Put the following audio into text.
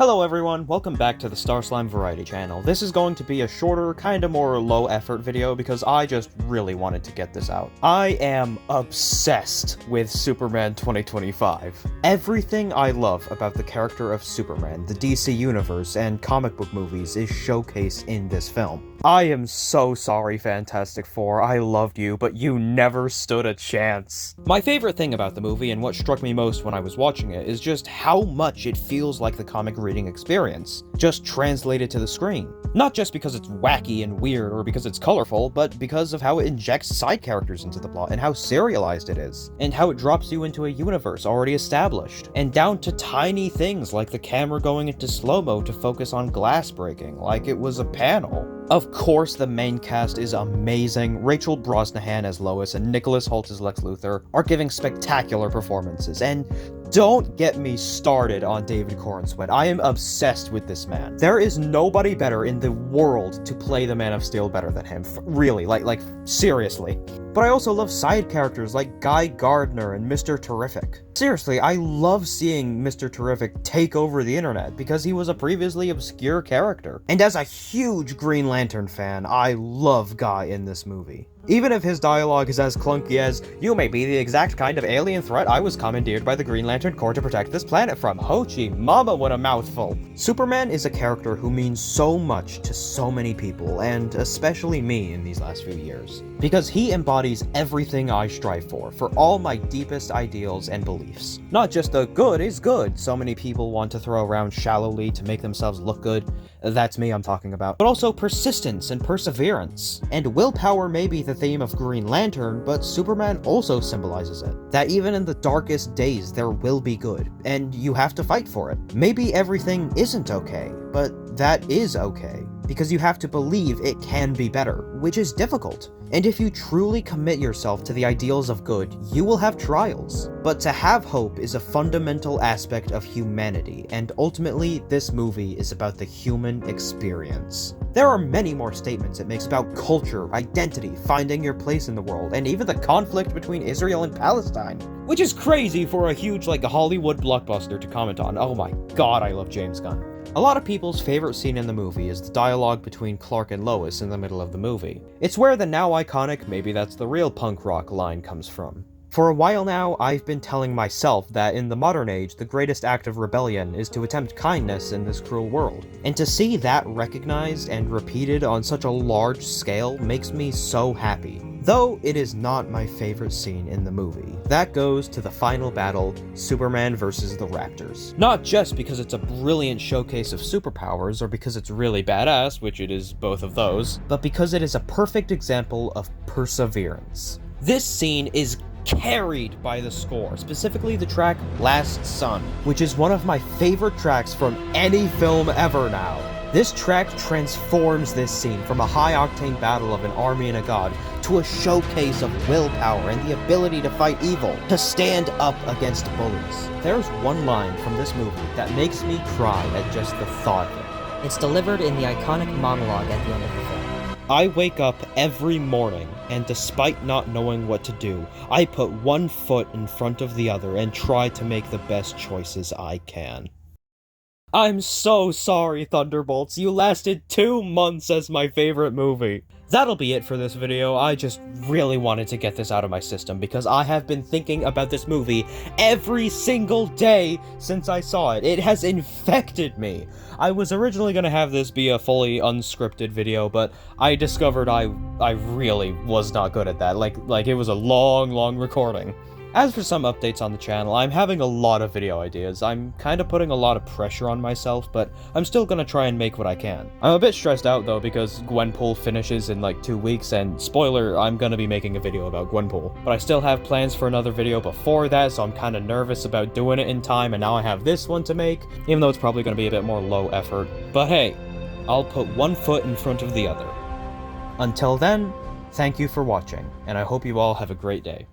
Hello everyone, welcome back to the Star Slime Variety Channel. This is going to be a shorter, kinda more low-effort video because I just really wanted to get this out. I am obsessed with Superman 2025. Everything I love about the character of Superman, the DC Universe, and comic book movies is showcased in this film. I am so sorry, Fantastic Four, I loved you, but you never stood a chance. My favorite thing about the movie, and what struck me most when I was watching it, is just how much it feels like the comic reading experience, just translated to the screen. Not just because it's wacky and weird, or because it's colorful, but because of how it injects side characters into the plot, and how serialized it is, and how it drops you into a universe already established, and down to tiny things like the camera going into slow-mo to focus on glass breaking, like it was a panel. Of course, the main cast is amazing. Rachel Brosnahan as Lois and Nicholas Hoult as Lex Luthor are giving spectacular performances, and don't get me started on David Corenswet. I am obsessed with this man. There is nobody better in the world to play the Man of Steel better than him. Really, like seriously. But I also love side characters like Guy Gardner and Mr. Terrific. Seriously, I love seeing Mr. Terrific take over the internet because he was a previously obscure character. And as a huge Green Lantern fan, I love Guy in this movie. Even if his dialogue is as clunky as, "You may be the exact kind of alien threat I was commandeered by the Green Lantern Corps to protect this planet from. Hochi mama, what a mouthful." Superman is a character who means so much to so many people, and especially me in these last few years. Because he embodies everything I strive for all my deepest ideals and beliefs. Not just the good is good so many people want to throw around shallowly to make themselves look good. That's me I'm talking about. But also persistence and perseverance. And willpower may be the theme of Green Lantern, but Superman also symbolizes it. That even in the darkest days, there will be good, and you have to fight for it. Maybe everything isn't okay, but that is okay. Because you have to believe it can be better, which is difficult. And if you truly commit yourself to the ideals of good, you will have trials. But to have hope is a fundamental aspect of humanity, and ultimately, this movie is about the human experience. There are many more statements it makes about culture, identity, finding your place in the world, and even the conflict between Israel and Palestine. Which is crazy for a huge, Hollywood blockbuster to comment on. Oh my god, I love James Gunn. A lot of people's favorite scene in the movie is the dialogue between Clark and Lois in the middle of the movie. It's where the now iconic "maybe that's the real punk rock" line comes from. For a while now, I've been telling myself that in the modern age, the greatest act of rebellion is to attempt kindness in this cruel world. And to see that recognized and repeated on such a large scale makes me so happy. Though it is not my favorite scene in the movie. That goes to the final battle, Superman versus the Raptors. Not just because it's a brilliant showcase of superpowers, or because it's really badass, which it is both of those, but because it is a perfect example of perseverance. This scene is carried by the score, specifically the track Last Sun, which is one of my favorite tracks from any film ever now. This track transforms this scene from a high-octane battle of an army and a god to a showcase of willpower and the ability to fight evil, to stand up against bullies. There's one line from this movie that makes me cry at just the thought of it. It's delivered in the iconic monologue at the end of the film. I wake up every morning, and despite not knowing what to do, I put one foot in front of the other and try to make the best choices I can. I'm so sorry, Thunderbolts. You lasted 2 months as my favorite movie. That'll be it for this video. I just really wanted to get this out of my system because I have been thinking about this movie every single day since I saw it. It has infected me. I was originally going to have this be a fully unscripted video, but I discovered I really was not good at that. Like it was a long recording. As for some updates on the channel, I'm having a lot of video ideas. I'm kind of putting a lot of pressure on myself, but I'm still gonna try and make what I can. I'm a bit stressed out though because Gwenpool finishes in 2 weeks, and spoiler, I'm gonna be making a video about Gwenpool. But I still have plans for another video before that, so I'm kind of nervous about doing it in time, and now I have this one to make, even though it's probably gonna be a bit more low effort. But hey, I'll put one foot in front of the other. Until then, thank you for watching, and I hope you all have a great day.